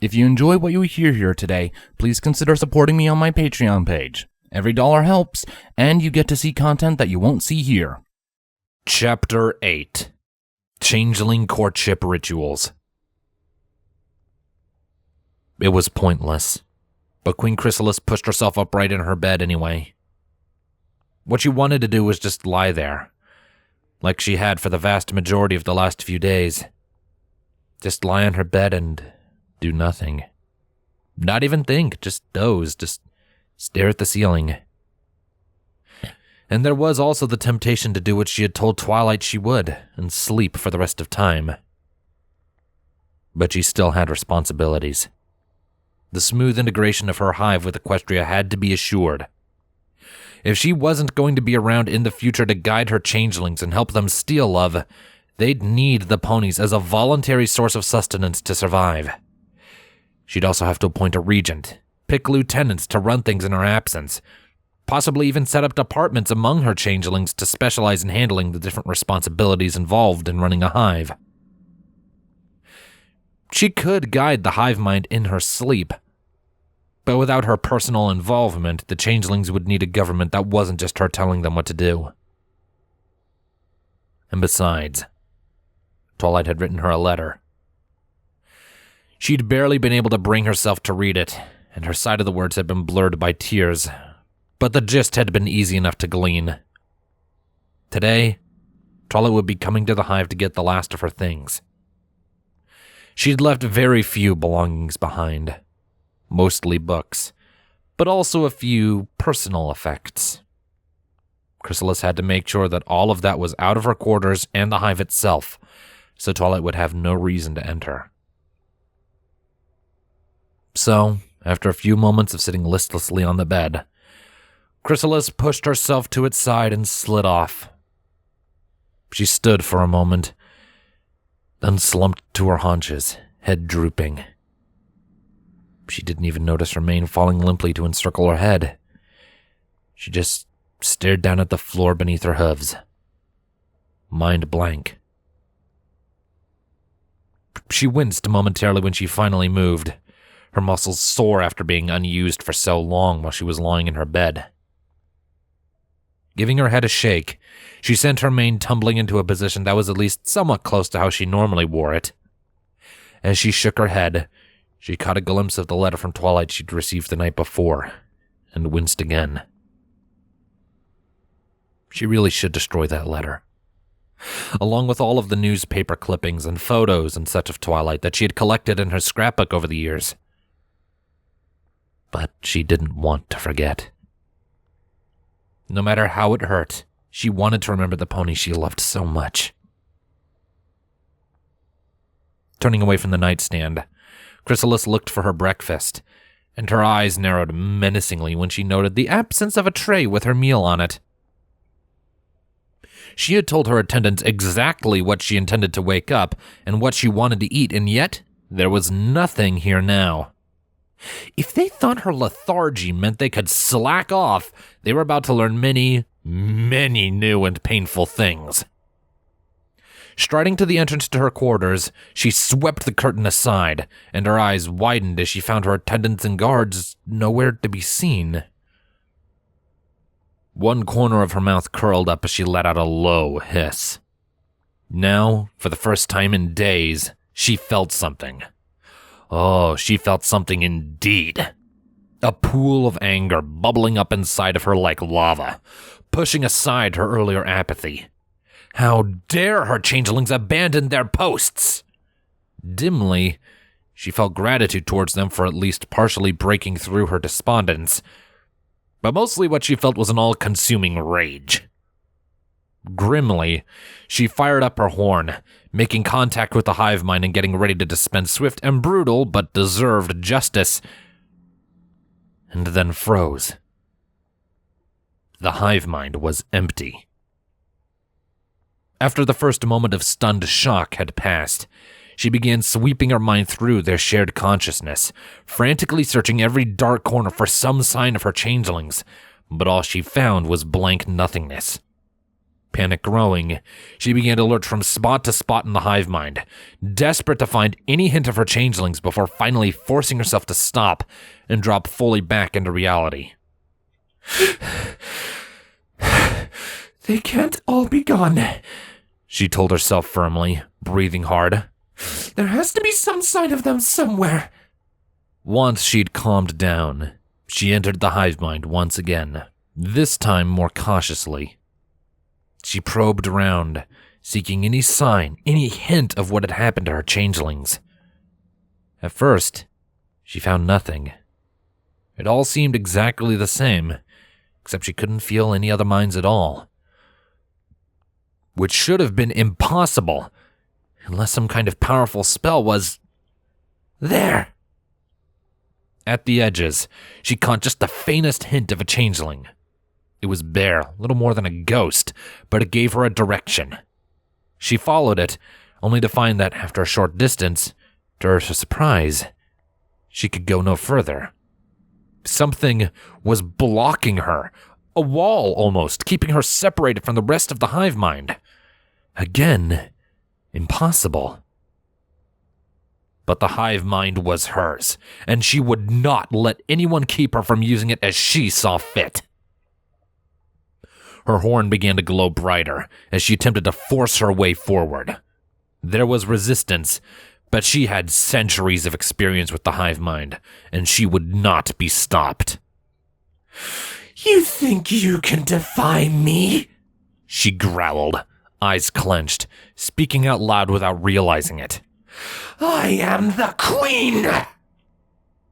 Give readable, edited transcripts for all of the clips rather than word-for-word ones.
If you enjoy what you hear here today, please consider supporting me on my Patreon page. Every dollar helps, and you get to see content that you won't see here. Chapter 8. Changeling Courtship Rituals. It was pointless, but Queen Chrysalis pushed herself upright in her bed anyway. What she wanted to do was just lie there, like she had for the vast majority of the last few days. Just lie on her bed and do nothing. Not even think, just doze, just stare at the ceiling. And there was also the temptation to do what she had told Twilight she would, and sleep for the rest of time. But she still had responsibilities. The smooth integration of her hive with Equestria had to be assured. If she wasn't going to be around in the future to guide her changelings and help them steal love, they'd need the ponies as a voluntary source of sustenance to survive. She'd also have to appoint a regent, pick lieutenants to run things in her absence, possibly even set up departments among her changelings to specialize in handling the different responsibilities involved in running a hive. She could guide the hive mind in her sleep, but without her personal involvement, the changelings would need a government that wasn't just her telling them what to do. And besides, Twilight had written her a letter. She'd barely been able to bring herself to read it, and her side of the words had been blurred by tears, but the gist had been easy enough to glean. Today, Twilight would be coming to the hive to get the last of her things. She'd left very few belongings behind, mostly books, but also a few personal effects. Chrysalis had to make sure that all of that was out of her quarters and the hive itself, so Twilight would have no reason to enter. So, after a few moments of sitting listlessly on the bed, Chrysalis pushed herself to its side and slid off. She stood for a moment, then slumped to her haunches, head drooping. She didn't even notice her mane falling limply to encircle her head. She just stared down at the floor beneath her hooves, mind blank. She winced momentarily when she finally moved, her muscles sore after being unused for so long while she was lying in her bed. Giving her head a shake, she sent her mane tumbling into a position that was at least somewhat close to how she normally wore it. As she shook her head, she caught a glimpse of the letter from Twilight she'd received the night before, and winced again. She really should destroy that letter, along with all of the newspaper clippings and photos and such of Twilight that she had collected in her scrapbook over the years. But she didn't want to forget. No matter how it hurt, she wanted to remember the pony she loved so much. Turning away from the nightstand, Chrysalis looked for her breakfast, and her eyes narrowed menacingly when she noted the absence of a tray with her meal on it. She had told her attendants exactly what she intended to wake up and what she wanted to eat, and yet there was nothing here now. If they thought her lethargy meant they could slack off, they were about to learn many, many new and painful things. Striding to the entrance to her quarters, she swept the curtain aside, and her eyes widened as she found her attendants and guards nowhere to be seen. One corner of her mouth curled up as she let out a low hiss. Now, for the first time in days, she felt something. Oh, she felt something indeed. A pool of anger bubbling up inside of her like lava, pushing aside her earlier apathy. How dare her changelings abandon their posts? Dimly, she felt gratitude towards them for at least partially breaking through her despondence, but mostly what she felt was an all-consuming rage. Grimly, she fired up her horn, making contact with the hive mind and getting ready to dispense swift and brutal but deserved justice, and then froze. The hive mind was empty. After the first moment of stunned shock had passed, she began sweeping her mind through their shared consciousness, frantically searching every dark corner for some sign of her changelings, but all she found was blank nothingness. Panic growing, she began to lurch from spot to spot in the hive mind, desperate to find any hint of her changelings before finally forcing herself to stop and drop fully back into reality. They can't all be gone, she told herself firmly, breathing hard. There has to be some sign of them somewhere. Once she'd calmed down, she entered the hive mind once again, this time more cautiously. She probed around, seeking any sign, any hint of what had happened to her changelings. At first, she found nothing. It all seemed exactly the same, except she couldn't feel any other minds at all. Which should have been impossible, unless some kind of powerful spell was there. At the edges, she caught just the faintest hint of a changeling. It was bare, little more than a ghost, but it gave her a direction. She followed it, only to find that after a short distance, to her surprise, she could go no further. Something was blocking her, a wall almost, keeping her separated from the rest of the hive mind. Again, impossible. But the hive mind was hers, and she would not let anyone keep her from using it as she saw fit. Her horn began to glow brighter as she attempted to force her way forward. There was resistance, but she had centuries of experience with the hive mind, and she would not be stopped. You think you can defy me? She growled, eyes clenched, speaking out loud without realizing it. I am the queen!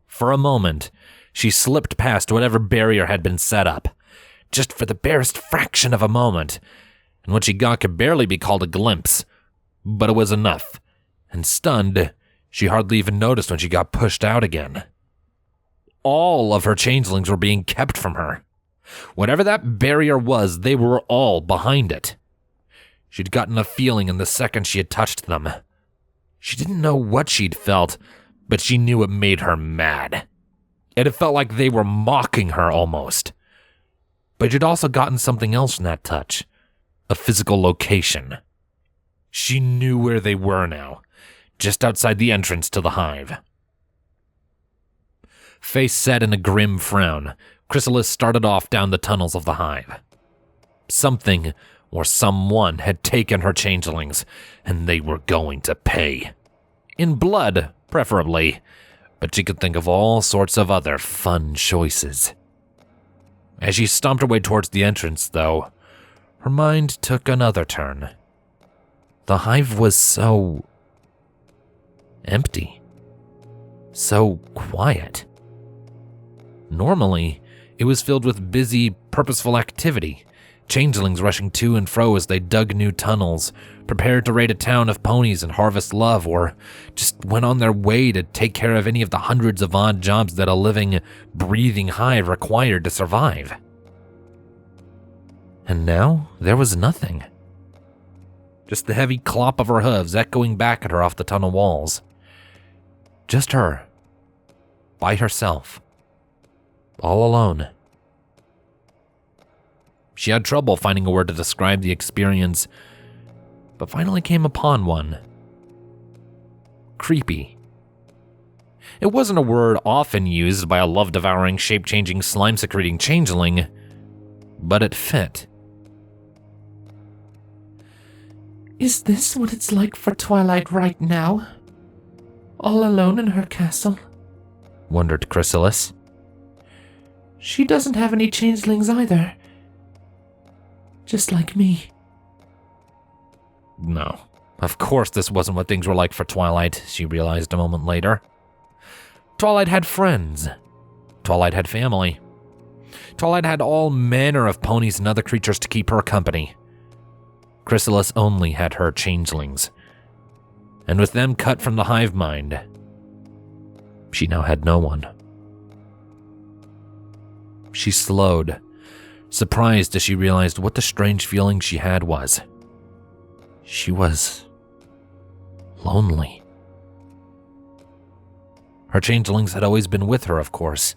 For a moment, she slipped past whatever barrier had been set up, just for the barest fraction of a moment, and what she got could barely be called a glimpse. But it was enough, and stunned, she hardly even noticed when she got pushed out again. All of her changelings were being kept from her. Whatever that barrier was, they were all behind it. She'd gotten a feeling in the second she had touched them. She didn't know what she'd felt, but she knew it made her mad. It had felt like they were mocking her almost. But she'd also gotten something else in that touch, a physical location. She knew where they were now, just outside the entrance to the hive. Face set in a grim frown, Chrysalis started off down the tunnels of the hive. Something or someone had taken her changelings, and they were going to pay. In blood, preferably, but she could think of all sorts of other fun choices. As she stomped her way towards the entrance, though, her mind took another turn. The hive was so empty, so quiet. Normally, it was filled with busy, purposeful activity, changelings rushing to and fro as they dug new tunnels, prepared to raid a town of ponies and harvest love, or just went on their way to take care of any of the hundreds of odd jobs that a living, breathing hive required to survive. And now, there was nothing. Just the heavy clop of her hooves echoing back at her off the tunnel walls. Just her, by herself, all alone. She had trouble finding a word to describe the experience, but finally came upon one. Creepy. It wasn't a word often used by a love-devouring, shape-changing, slime-secreting changeling, but it fit. Is this what it's like for Twilight right now? All alone in her castle? Wondered Chrysalis. She doesn't have any changelings either. Just like me. No, of course this wasn't what things were like for Twilight, she realized a moment later. Twilight had friends. Twilight had family. Twilight had all manner of ponies and other creatures to keep her company. Chrysalis only had her changelings. And with them cut from the hive mind, she now had no one. She slowed, surprised as she realized what the strange feeling she had was. She was lonely. Her changelings had always been with her, of course,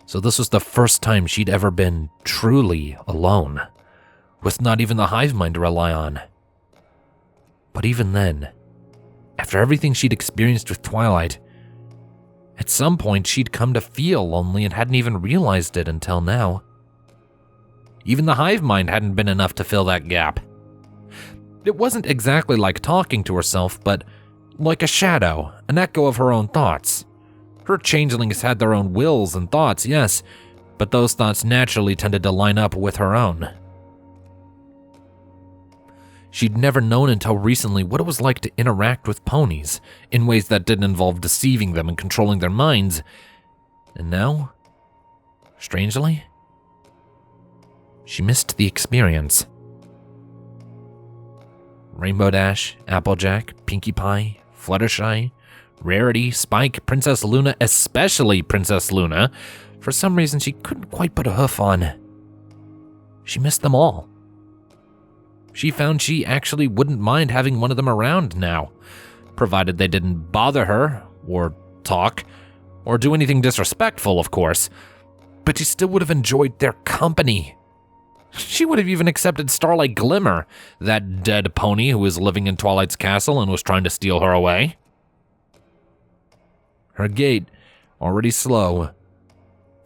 so this was the first time she'd ever been truly alone, with not even the hive mind to rely on. But even then, after everything she'd experienced with Twilight, at some point she'd come to feel lonely and hadn't even realized it until now. Even the hive mind hadn't been enough to fill that gap. It wasn't exactly like talking to herself, but like a shadow, an echo of her own thoughts. Her changelings had their own wills and thoughts, yes, but those thoughts naturally tended to line up with her own. She'd never known until recently what it was like to interact with ponies in ways that didn't involve deceiving them and controlling their minds. And now, strangely, she missed the experience. Rainbow Dash, Applejack, Pinkie Pie, Fluttershy, Rarity, Spike, Princess Luna, especially Princess Luna, for some reason she couldn't quite put a hoof on. She missed them all. She found she actually wouldn't mind having one of them around now, provided they didn't bother her, or talk, or do anything disrespectful, of course, but she still would have enjoyed their company. She would have even accepted Starlight Glimmer, that dead pony who was living in Twilight's castle and was trying to steal her away. Her gait, already slow,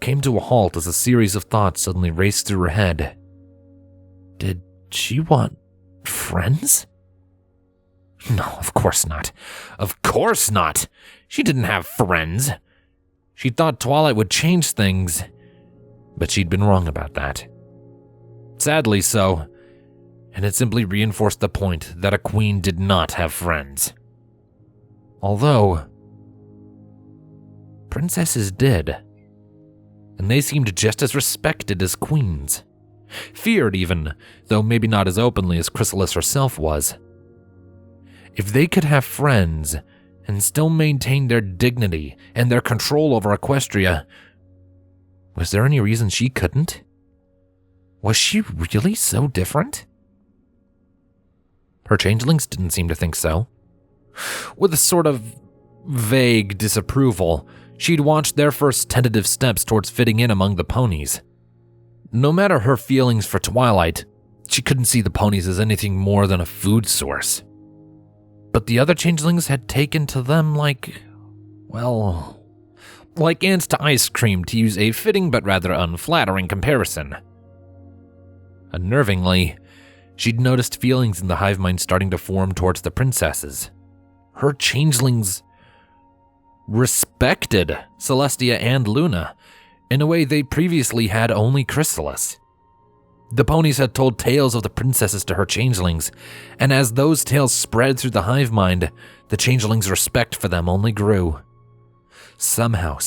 came to a halt as a series of thoughts suddenly raced through her head. Did she want friends? No, of course not. Of course not! She didn't have friends. She thought Twilight would change things, but she'd been wrong about that. Sadly so, and it simply reinforced the point that a queen did not have friends. Although, princesses did, and they seemed just as respected as queens. Feared even, though maybe not as openly as Chrysalis herself was. If they could have friends and still maintain their dignity and their control over Equestria, was there any reason she couldn't? Was she really so different? Her changelings didn't seem to think so. With a sort of vague disapproval, she'd watched their first tentative steps towards fitting in among the ponies. No matter her feelings for Twilight, she couldn't see the ponies as anything more than a food source. But the other changelings had taken to them like ants to ice cream, to use a fitting but rather unflattering comparison. Unnervingly, she'd noticed feelings in the hive mind starting to form towards the princesses. Her changelings respected Celestia and Luna in a way they previously had only Chrysalis. The ponies had told tales of the princesses to her changelings, and as those tales spread through the hive mind, the changelings' respect for them only grew. Somehow,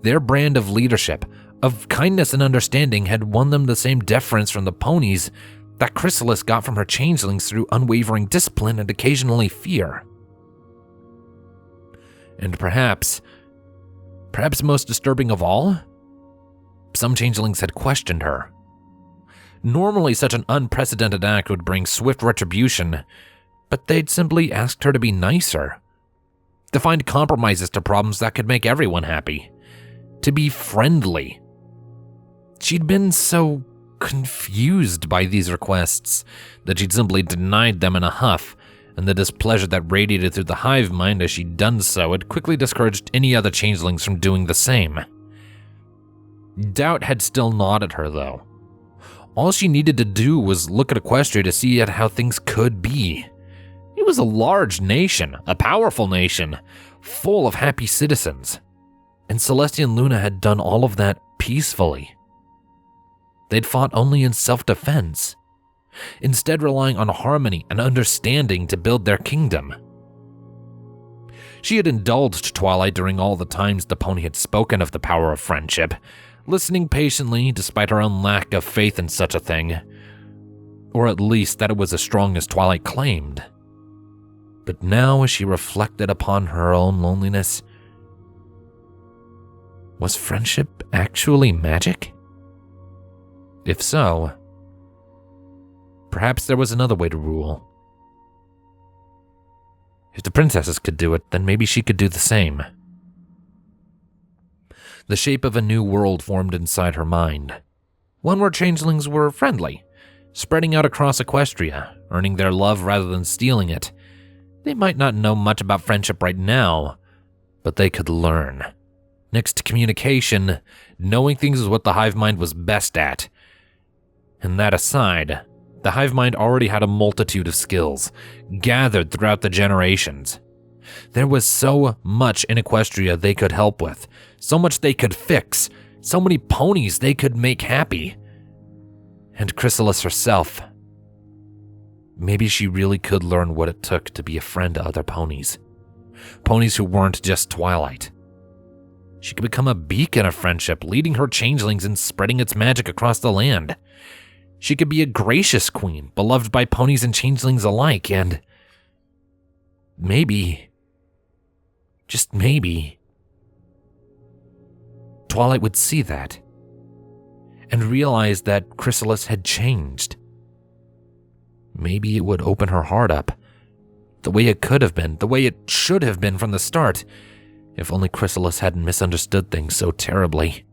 their brand of leadership, of kindness and understanding had won them the same deference from the ponies that Chrysalis got from her changelings through unwavering discipline and occasionally fear. And perhaps most disturbing of all, some changelings had questioned her. Normally, such an unprecedented act would bring swift retribution, but they'd simply asked her to be nicer, to find compromises to problems that could make everyone happy, to be friendly. She'd been so confused by these requests that she'd simply denied them in a huff, and the displeasure that radiated through the hive mind as she'd done so had quickly discouraged any other changelings from doing the same. Doubt had still gnawed at her, though. All she needed to do was look at Equestria to see at how things could be. It was a large nation, a powerful nation, full of happy citizens, and Celestia and Luna had done all of that peacefully. They'd fought only in self-defense, instead relying on harmony and understanding to build their kingdom. She had indulged Twilight during all the times the pony had spoken of the power of friendship, listening patiently despite her own lack of faith in such a thing, or at least that it was as strong as Twilight claimed. But now, as she reflected upon her own loneliness, was friendship actually magic? If so, perhaps there was another way to rule. If the princesses could do it, then maybe she could do the same. The shape of a new world formed inside her mind, one where changelings were friendly, spreading out across Equestria, earning their love rather than stealing it. They might not know much about friendship right now, but they could learn. Next to communication, knowing things is what the hive mind was best at. And that aside, the hive mind already had a multitude of skills, gathered throughout the generations. There was so much in Equestria they could help with, so much they could fix, so many ponies they could make happy. And Chrysalis herself. Maybe she really could learn what it took to be a friend to other ponies. Ponies who weren't just Twilight. She could become a beacon of friendship, leading her changelings and spreading its magic across the land. She could be a gracious queen, beloved by ponies and changelings alike, and maybe, just maybe, Twilight would see that and realize that Chrysalis had changed. Maybe it would open her heart up, the way it could have been, the way it should have been from the start, if only Chrysalis hadn't misunderstood things so terribly.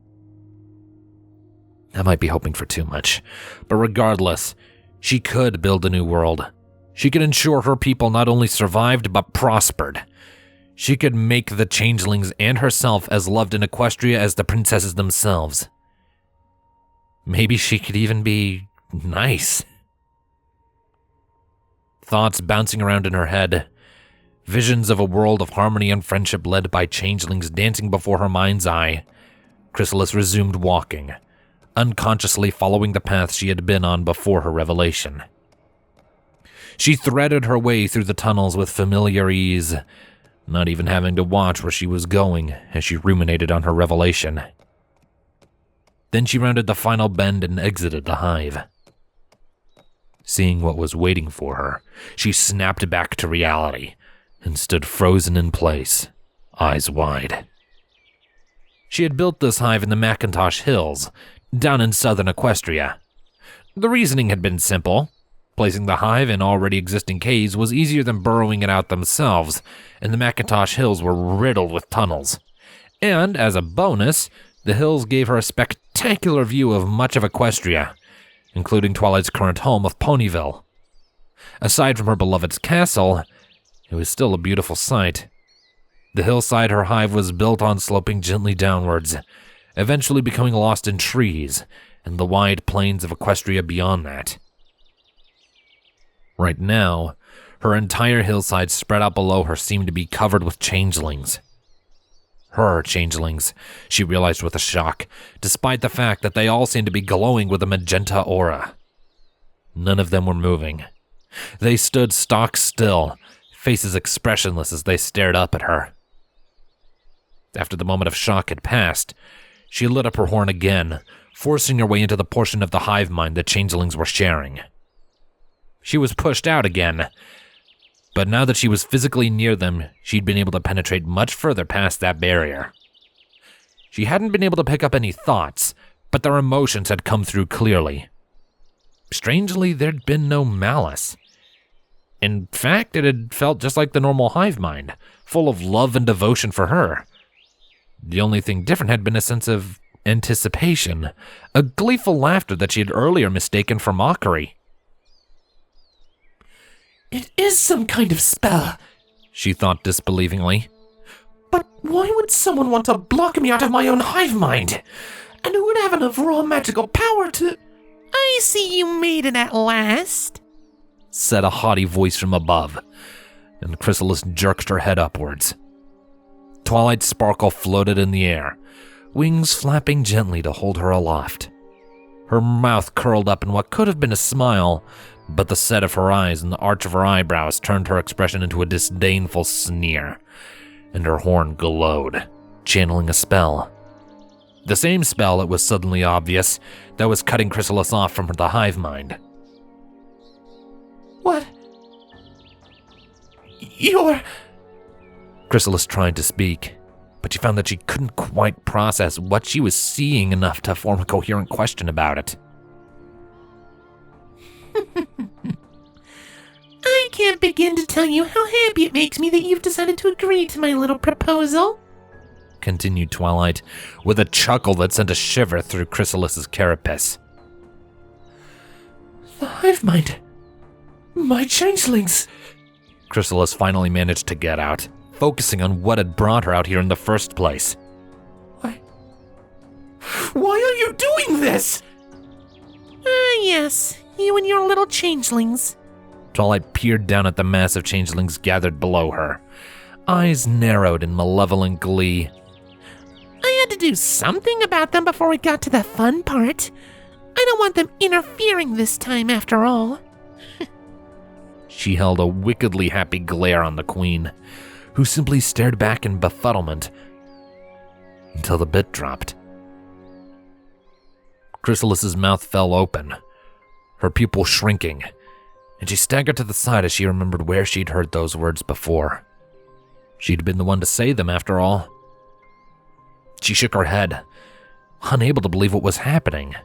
I might be hoping for too much, but regardless, she could build a new world. She could ensure her people not only survived, but prospered. She could make the changelings and herself as loved in Equestria as the princesses themselves. Maybe she could even be nice. Thoughts bouncing around in her head, visions of a world of harmony and friendship led by changelings dancing before her mind's eye. Chrysalis resumed walking, unconsciously following the path she had been on before her revelation. She threaded her way through the tunnels with familiar ease, not even having to watch where she was going as she ruminated on her revelation. Then she rounded the final bend and exited the hive. Seeing what was waiting for her, she snapped back to reality and stood frozen in place, eyes wide. She had built this hive in the Macintosh Hills, down in southern Equestria. The reasoning had been simple. Placing the hive in already existing caves was easier than burrowing it out themselves, and the Macintosh Hills were riddled with tunnels. And, as a bonus, the hills gave her a spectacular view of much of Equestria, including Twilight's current home of Ponyville. Aside from her beloved's castle, it was still a beautiful sight. The hillside her hive was built on sloping gently downwards, eventually becoming lost in trees and the wide plains of Equestria beyond that. Right now, her entire hillside spread out below her seemed to be covered with changelings. Her changelings, she realized with a shock, despite the fact that they all seemed to be glowing with a magenta aura. None of them were moving. They stood stock still, faces expressionless as they stared up at her. After the moment of shock had passed, she lit up her horn again, forcing her way into the portion of the hive mind the changelings were sharing. She was pushed out again, but now that she was physically near them, she'd been able to penetrate much further past that barrier. She hadn't been able to pick up any thoughts, but their emotions had come through clearly. Strangely, there'd been no malice. In fact, it had felt just like the normal hive mind, full of love and devotion for her. The only thing different had been a sense of anticipation, a gleeful laughter that she had earlier mistaken for mockery. It is some kind of spell, she thought disbelievingly. But why would someone want to block me out of my own hive mind? And who would have enough raw magical power to... I see you made it at last, said a haughty voice from above, and Chrysalis jerked her head upwards. Twilight sparkle floated in the air, wings flapping gently to hold her aloft. Her mouth curled up in what could have been a smile, but the set of her eyes and the arch of her eyebrows turned her expression into a disdainful sneer, and her horn glowed, channeling a spell. The same spell, it was suddenly obvious, that was cutting Chrysalis off from the hive mind. What? You're... Chrysalis tried to speak, but she found that she couldn't quite process what she was seeing enough to form a coherent question about it. I can't begin to tell you how happy it makes me that you've decided to agree to my little proposal, continued Twilight, with a chuckle that sent a shiver through Chrysalis's carapace. The hive mind. My changelings. Chrysalis finally managed to get out, focusing on what had brought her out here in the first place. Why are you doing this? Yes, you and your little changelings. Twilight peered down at the mass of changelings gathered below her, eyes narrowed in malevolent glee. I had to do something about them before we got to the fun part. I don't want them interfering this time after all. She held a wickedly happy glare on the queen, who simply stared back in befuddlement until the bit dropped. Chrysalis's mouth fell open, her pupil shrinking, and she staggered to the side as she remembered where she'd heard those words before. She'd been the one to say them, after all. She shook her head, unable to believe what was happening.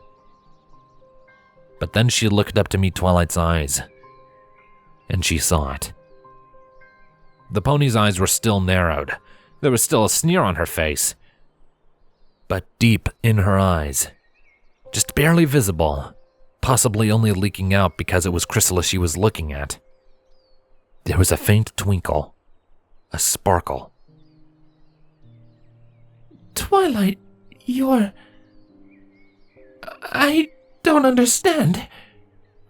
But then she looked up to meet Twilight's eyes, and she saw it. The pony's eyes were still narrowed. There was still a sneer on her face. But deep in her eyes, just barely visible, possibly only leaking out because it was Chrysalis she was looking at, there was a faint twinkle, a sparkle. Twilight, you're... I don't understand.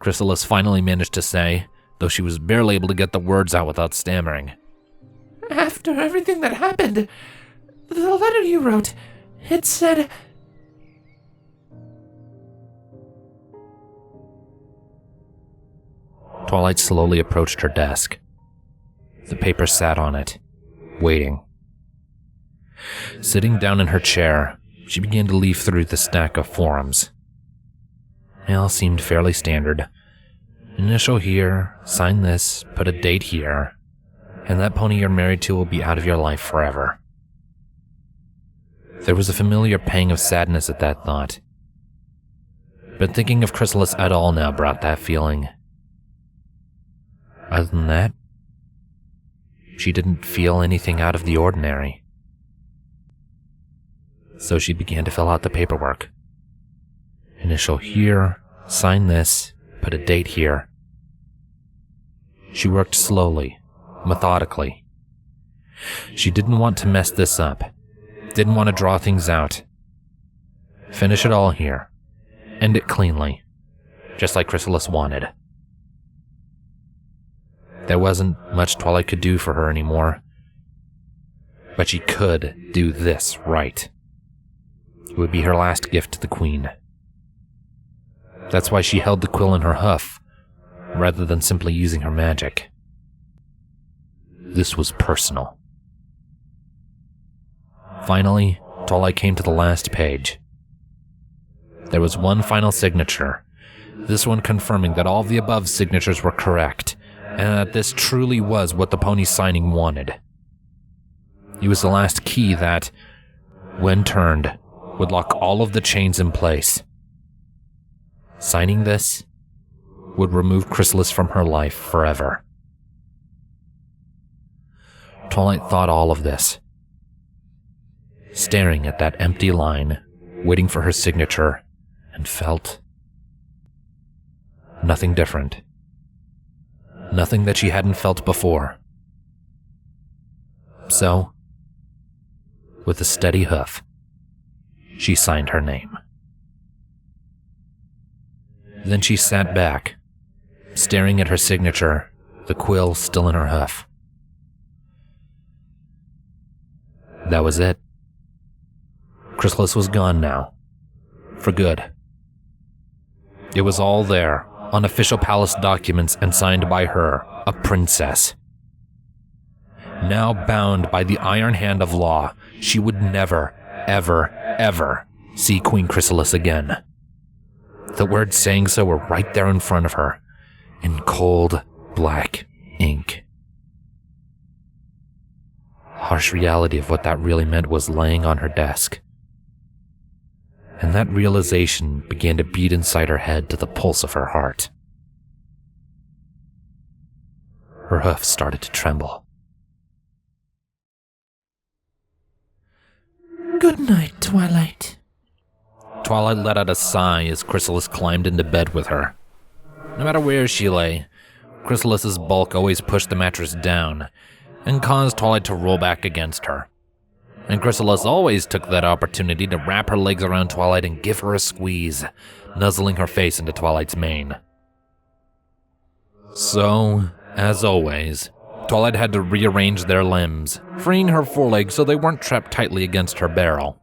Chrysalis finally managed to say, though she was barely able to get the words out without stammering. After everything that happened, the letter you wrote, it said... Twilight slowly approached her desk. The paper sat on it, waiting. Sitting down in her chair, she began to leaf through the stack of forms. They all seemed fairly standard. Initial here, sign this, put a date here, and that pony you're married to will be out of your life forever. There was a familiar pang of sadness at that thought. But thinking of Chrysalis at all now brought that feeling. Other than that, she didn't feel anything out of the ordinary. So she began to fill out the paperwork. Initial here, sign this, put a date here. She worked slowly, methodically. She didn't want to mess this up, didn't want to draw things out. Finish it all here, end it cleanly, just like Chrysalis wanted. There wasn't much Twilight could do for her anymore, but she could do this right. It would be her last gift to the queen. That's why she held the quill in her hoof, rather than simply using her magic. This was personal. Finally, Twilight came to the last page. There was one final signature, this one confirming that all the above signatures were correct, and that this truly was what the pony signing wanted. It was the last key that, when turned, would lock all of the chains in place. Signing this would remove Chrysalis from her life forever. Twilight thought all of this, staring at that empty line, waiting for her signature, and felt nothing different. Nothing that she hadn't felt before. So, with a steady hoof, she signed her name. Then she sat back, staring at her signature, the quill still in her hoof. That was it. Chrysalis was gone now, for good. It was all there, on official palace documents and signed by her, a princess. Now bound by the iron hand of law, she would never, ever, ever see Queen Chrysalis again. The words saying so were right there in front of her, in cold, black ink. Harsh reality of what that really meant was laying on her desk. And that realization began to beat inside her head to the pulse of her heart. Her hoof started to tremble. Good night, Twilight. Twilight let out a sigh as Chrysalis climbed into bed with her. No matter where she lay, Chrysalis's bulk always pushed the mattress down and caused Twilight to roll back against her. And Chrysalis always took that opportunity to wrap her legs around Twilight and give her a squeeze, nuzzling her face into Twilight's mane. So, as always, Twilight had to rearrange their limbs, freeing her forelegs so they weren't trapped tightly against her barrel.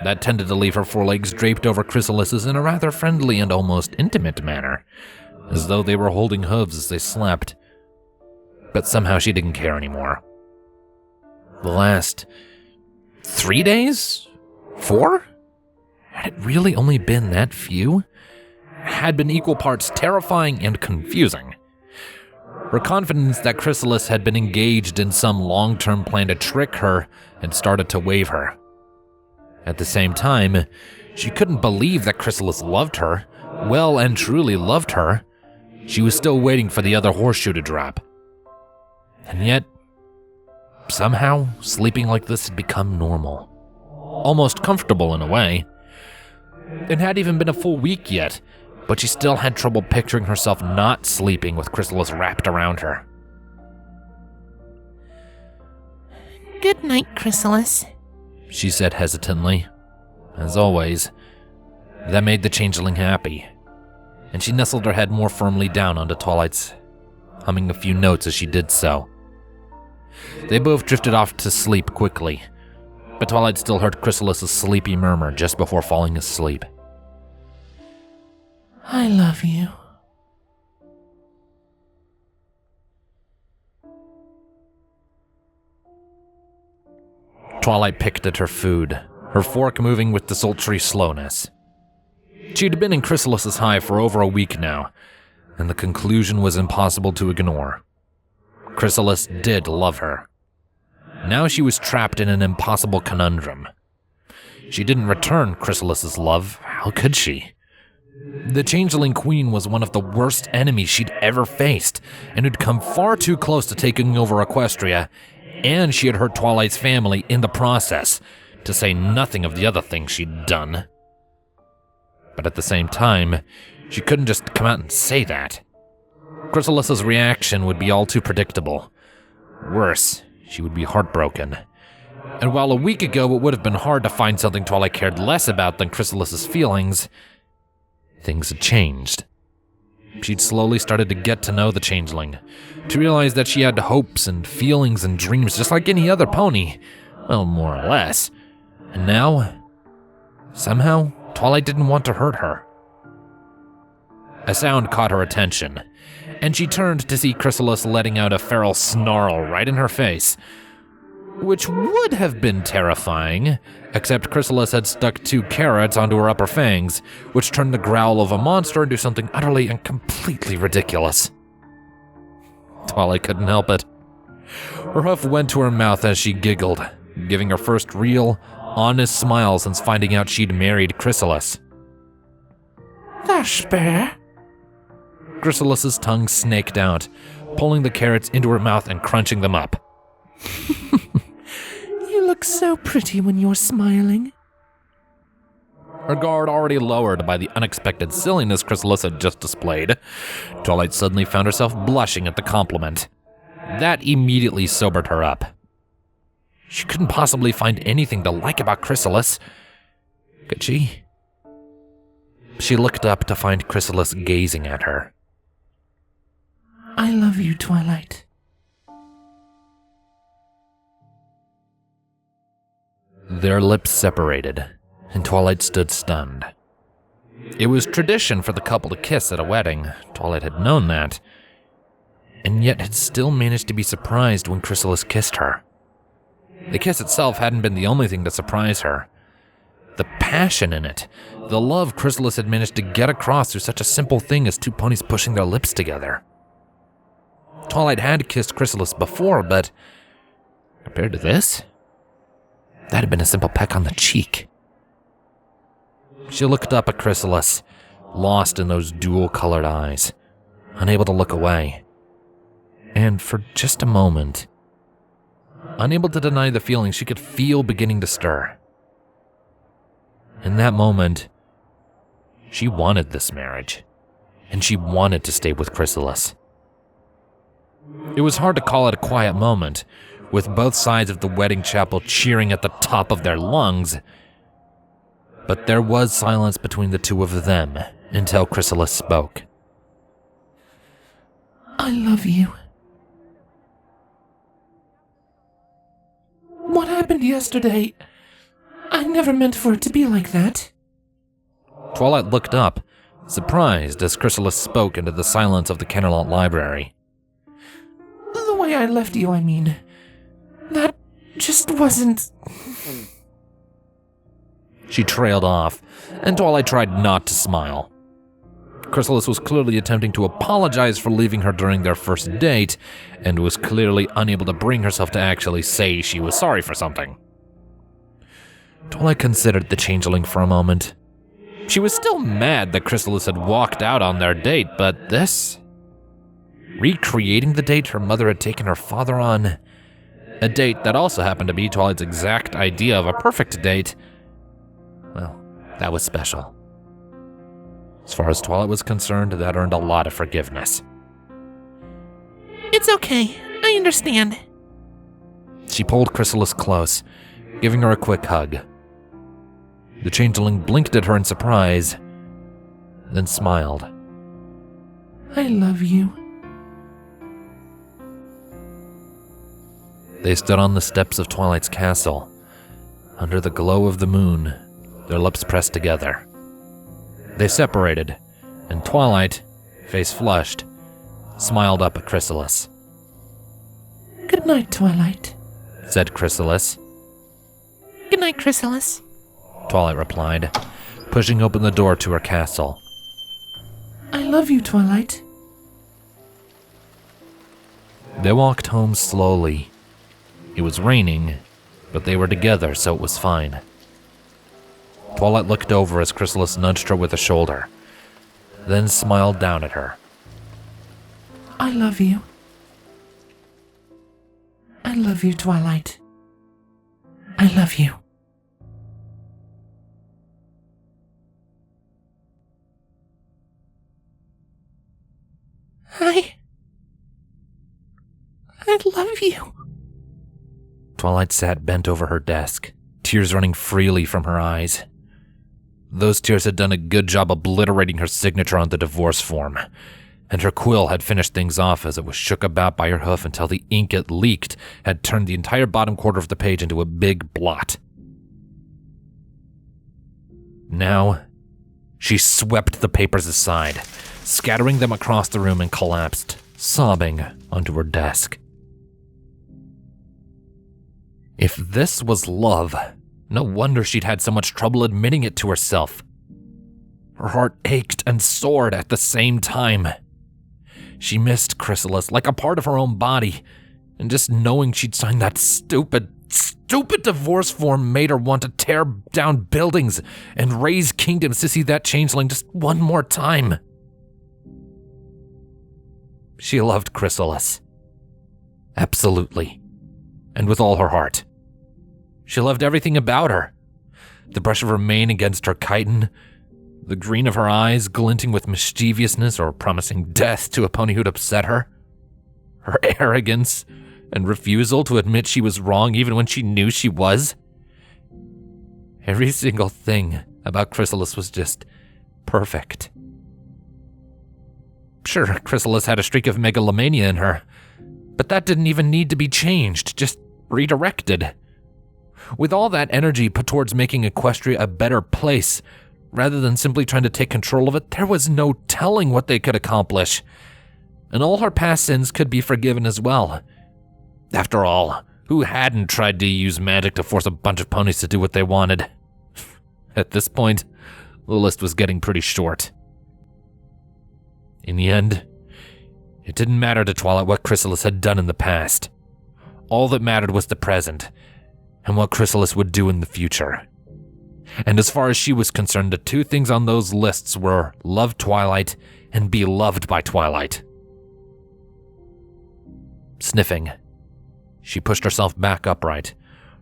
That tended to leave her forelegs draped over Chrysalis's in a rather friendly and almost intimate manner, as though they were holding hooves as they slept. But somehow she didn't care anymore. The last 3 days? 4? Had it really only been that few? Had been equal parts terrifying and confusing. Her confidence that Chrysalis had been engaged in some long-term plan to trick her had started to waver. At the same time, she couldn't believe that Chrysalis loved her, well and truly loved her. She was still waiting for the other horseshoe to drop. And yet, somehow, sleeping like this had become normal. Almost comfortable in a way. It hadn't even been a full week yet, but she still had trouble picturing herself not sleeping with Chrysalis wrapped around her. Good night, Chrysalis, she said hesitantly. As always, that made the changeling happy, and she nestled her head more firmly down onto Twilight's, humming a few notes as she did so. They both drifted off to sleep quickly, but Twilight still heard Chrysalis's sleepy murmur just before falling asleep. I love you. Twilight picked at her food, her fork moving with desultory slowness. She'd been in Chrysalis's hive for over a week now, and the conclusion was impossible to ignore. Chrysalis did love her. Now she was trapped in an impossible conundrum. She didn't return Chrysalis's love, how could she? The Changeling Queen was one of the worst enemies she'd ever faced, and had come far too close to taking over Equestria, and she had hurt Twilight's family in the process, to say nothing of the other things she'd done. But at the same time, she couldn't just come out and say that. Chrysalis's reaction would be all too predictable. Worse, she would be heartbroken. And while a week ago it would have been hard to find something Twilight cared less about than Chrysalis's feelings, things had changed. She'd slowly started to get to know the Changeling, to realize that she had hopes and feelings and dreams just like any other pony. Well, more or less. And now, somehow, Twilight didn't want to hurt her. A sound caught her attention, and she turned to see Chrysalis letting out a feral snarl right in her face, which would have been terrifying, except Chrysalis had stuck 2 carrots onto her upper fangs, which turned the growl of a monster into something utterly and completely ridiculous. Twilight couldn't help it. Her hoof went to her mouth as she giggled, giving her first real, honest smile since finding out she'd married Chrysalis. That's bear. Chrysalis's tongue snaked out, pulling the carrots into her mouth and crunching them up. You look so pretty when you're smiling. Her guard already lowered by the unexpected silliness Chrysalis had just displayed, Twilight suddenly found herself blushing at the compliment. That immediately sobered her up. She couldn't possibly find anything to like about Chrysalis, could she? She looked up to find Chrysalis gazing at her. I love you, Twilight. Their lips separated, and Twilight stood stunned. It was tradition for the couple to kiss at a wedding. Twilight had known that, and yet had still managed to be surprised when Chrysalis kissed her. The kiss itself hadn't been the only thing to surprise her. The passion in it, the love Chrysalis had managed to get across through such a simple thing as 2 ponies pushing their lips together. Twilight had kissed Chrysalis before, but compared to this, that had been a simple peck on the cheek. She looked up at Chrysalis, lost in those dual-colored eyes, unable to look away. And for just a moment, unable to deny the feeling she could feel beginning to stir. In that moment, she wanted this marriage. and she wanted to stay with Chrysalis. It was hard to call it a quiet moment, with both sides of the wedding chapel cheering at the top of their lungs. But there was silence between the two of them until Chrysalis spoke. I love you. What happened yesterday? I never meant for it to be like that. Twilight looked up, surprised as Chrysalis spoke into the silence of the Canterlot library. The way I left you, I mean. That just wasn't... She trailed off, and Twilight tried not to smile. Chrysalis was clearly attempting to apologize for leaving her during their first date, and was clearly unable to bring herself to actually say she was sorry for something. Twilight considered the changeling for a moment. She was still mad that Chrysalis had walked out on their date, but this? Recreating the date her mother had taken her father on, a date that also happened to be Twilight's exact idea of a perfect date, well, that was special. As far as Twilight was concerned, that earned a lot of forgiveness. It's okay. I understand. She pulled Chrysalis close, giving her a quick hug. The changeling blinked at her in surprise, then smiled. I love you. They stood on the steps of Twilight's castle, under the glow of the moon, their lips pressed together. They separated, and Twilight, face flushed, smiled up at Chrysalis. Good night, Twilight, said Chrysalis. Good night, Chrysalis. Twilight replied, pushing open the door to her castle. I love you, Twilight. They walked home slowly. It was raining, but they were together, so it was fine. Twilight looked over as Chrysalis nudged her with a shoulder, then smiled down at her. I love you. I love you, Twilight. I love you. I love you. Twilight sat bent over her desk, tears running freely from her eyes. Those tears had done a good job obliterating her signature on the divorce form, and her quill had finished things off as it was shook about by her hoof until the ink it leaked had turned the entire bottom quarter of the page into a big blot. Now, she swept the papers aside, scattering them across the room, and collapsed, sobbing, onto her desk. If this was love, no wonder she'd had so much trouble admitting it to herself. Her heart ached and soared at the same time. She missed Chrysalis like a part of her own body, and just knowing she'd signed that stupid divorce form made her want to tear down buildings and raise kingdoms to see that changeling just one more time. She loved Chrysalis. Absolutely. And with all her heart. She loved everything about her. The brush of her mane against her chitin, the green of her eyes glinting with mischievousness or promising death to a pony who'd upset her, her arrogance and refusal to admit she was wrong even when she knew she was. Every single thing about Chrysalis was just perfect. Sure, Chrysalis had a streak of megalomania in her, but that didn't even need to be changed, just redirected. With all that energy put towards making Equestria a better place, rather than simply trying to take control of it, there was no telling what they could accomplish. And all her past sins could be forgiven as well. After all, who hadn't tried to use magic to force a bunch of ponies to do what they wanted? At this point, the list was getting pretty short. In the end, it didn't matter to Twilight what Chrysalis had done in the past. All that mattered was the present, and what Chrysalis would do in the future. And as far as she was concerned, the two things on those lists were love Twilight and be loved by Twilight. Sniffing, she pushed herself back upright,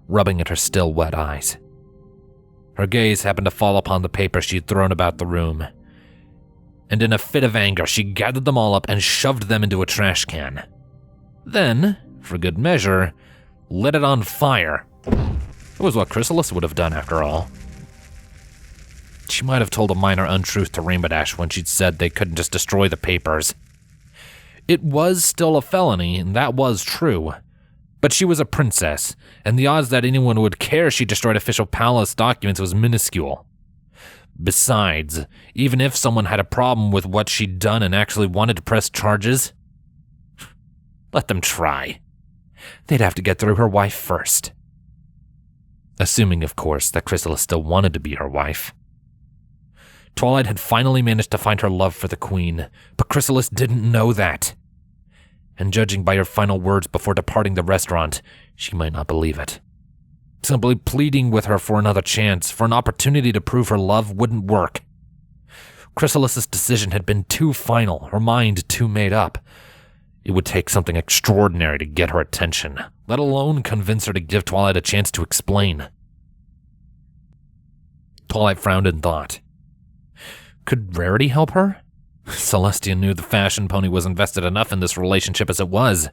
rubbing at her still wet eyes. Her gaze happened to fall upon the paper she'd thrown about the room. and in a fit of anger, she gathered them all up and shoved them into a trash can. Then, for good measure, lit it on fire. It was what Chrysalis would have done, after all. She might have told a minor untruth to Rainbow Dash when she'd said they couldn't just destroy the papers. It was still a felony, and that was true. But she was a princess, and the odds that anyone would care she destroyed official palace documents was minuscule. Besides, even if someone had a problem with what she'd done and actually wanted to press charges, let them try. They'd have to get through her wife first. Assuming, of course, that Chrysalis still wanted to be her wife. Twilight had finally managed to find her love for the Queen, but Chrysalis didn't know that. And judging by her final words before departing the restaurant, she might not believe it. Simply pleading with her for another chance, for an opportunity to prove her love, wouldn't work. Chrysalis' decision had been too final, her mind too made up. It would take something extraordinary to get her attention, let alone convince her to give Twilight a chance to explain. Twilight frowned in thought. Could Rarity help her? Celestia knew the fashion pony was invested enough in this relationship as it was.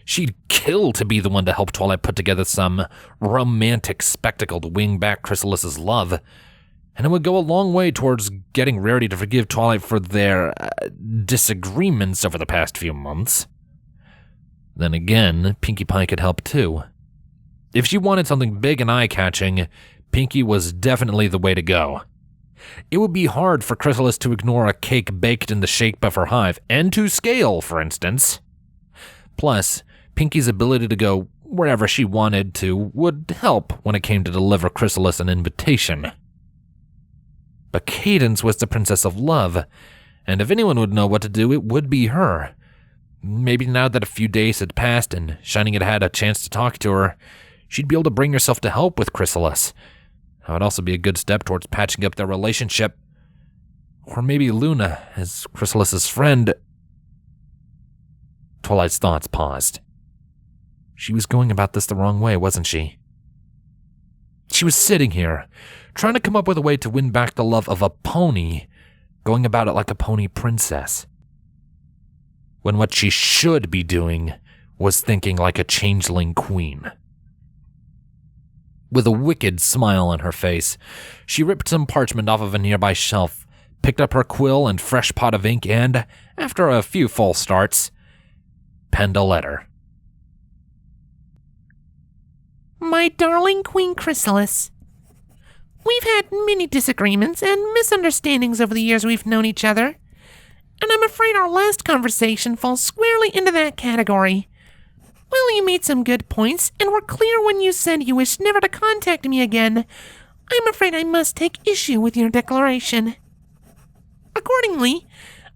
She'd kill to be the one to help Twilight put together some romantic spectacle to wing back Chrysalis' love, and it would go a long way towards getting Rarity to forgive Twilight for their disagreements over the past few months. Then again, Pinkie Pie could help too. If she wanted something big and eye-catching, Pinkie was definitely the way to go. It would be hard for Chrysalis to ignore a cake baked in the shape of her hive, and to scale, for instance. Plus, Pinkie's ability to go wherever she wanted to would help when it came to deliver Chrysalis an invitation. But Cadence was the Princess of Love, and if anyone would know what to do, it would be her. Maybe now that a few days had passed and Shining had had a chance to talk to her, she'd be able to bring herself to help with Chrysalis. That would also be a good step towards patching up their relationship. Or maybe Luna, as Chrysalis' friend. Twilight's thoughts paused. She was going about this the wrong way, wasn't she? She was sitting here, trying to come up with a way to win back the love of a pony, going about it like a pony princess. When what she should be doing was thinking like a changeling queen. With a wicked smile on her face, she ripped some parchment off of a nearby shelf, picked up her quill and fresh pot of ink, and, after a few false starts, penned a letter. My darling Queen Chrysalis, we've had many disagreements and misunderstandings over the years we've known each other, and I'm afraid our last conversation falls squarely into that category. Well, you made some good points, and were clear when you said you wished never to contact me again. I'm afraid I must take issue with your declaration. Accordingly,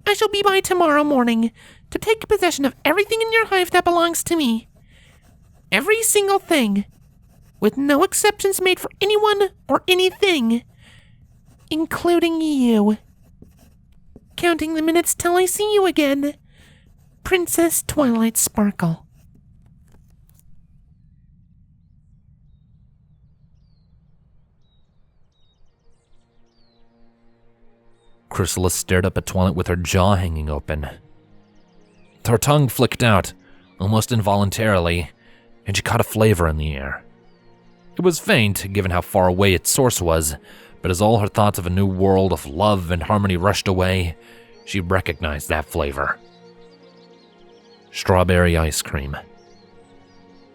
I shall be by tomorrow morning to take possession of everything in your hive that belongs to me. Every single thing, with no exceptions made for anyone or anything, including you. Counting the minutes till I see you again, Princess Twilight Sparkle. Chrysalis stared up at Twilight with her jaw hanging open. Her tongue flicked out, almost involuntarily, and she caught a flavor in the air. It was faint, given how far away its source was, but as all her thoughts of a new world of love and harmony rushed away, she recognized that flavor. Strawberry ice cream.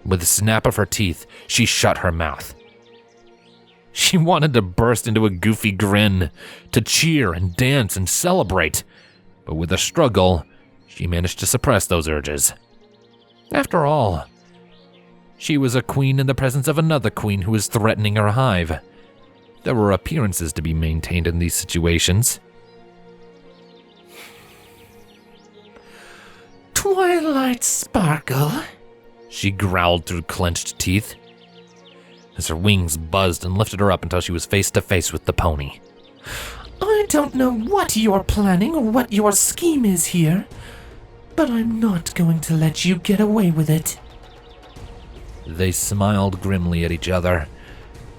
With a snap of her teeth, she shut her mouth. She wanted to burst into a goofy grin, to cheer and dance and celebrate, but with a struggle, she managed to suppress those urges. After all, she was a queen in the presence of another queen who was threatening her hive. There were appearances to be maintained in these situations. Twilight Sparkle, she growled through clenched teeth, as her wings buzzed and lifted her up until she was face to face with the pony. I don't know what you're planning or what your scheme is here, but I'm not going to let you get away with it. They smiled grimly at each other,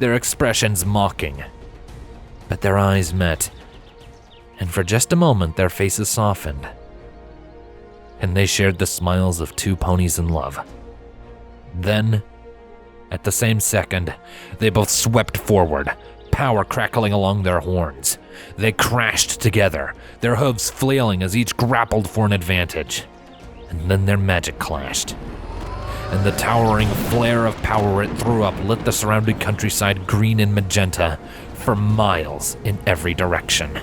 their expressions mocking. But their eyes met, And for just a moment, their faces softened, and they shared the smiles of two ponies in love. Then, at the same second, they both swept forward, power crackling along their horns. They crashed together, their hooves flailing as each grappled for an advantage. And then their magic clashed, and the towering flare of power it threw up lit the surrounding countryside green and magenta for miles in every direction.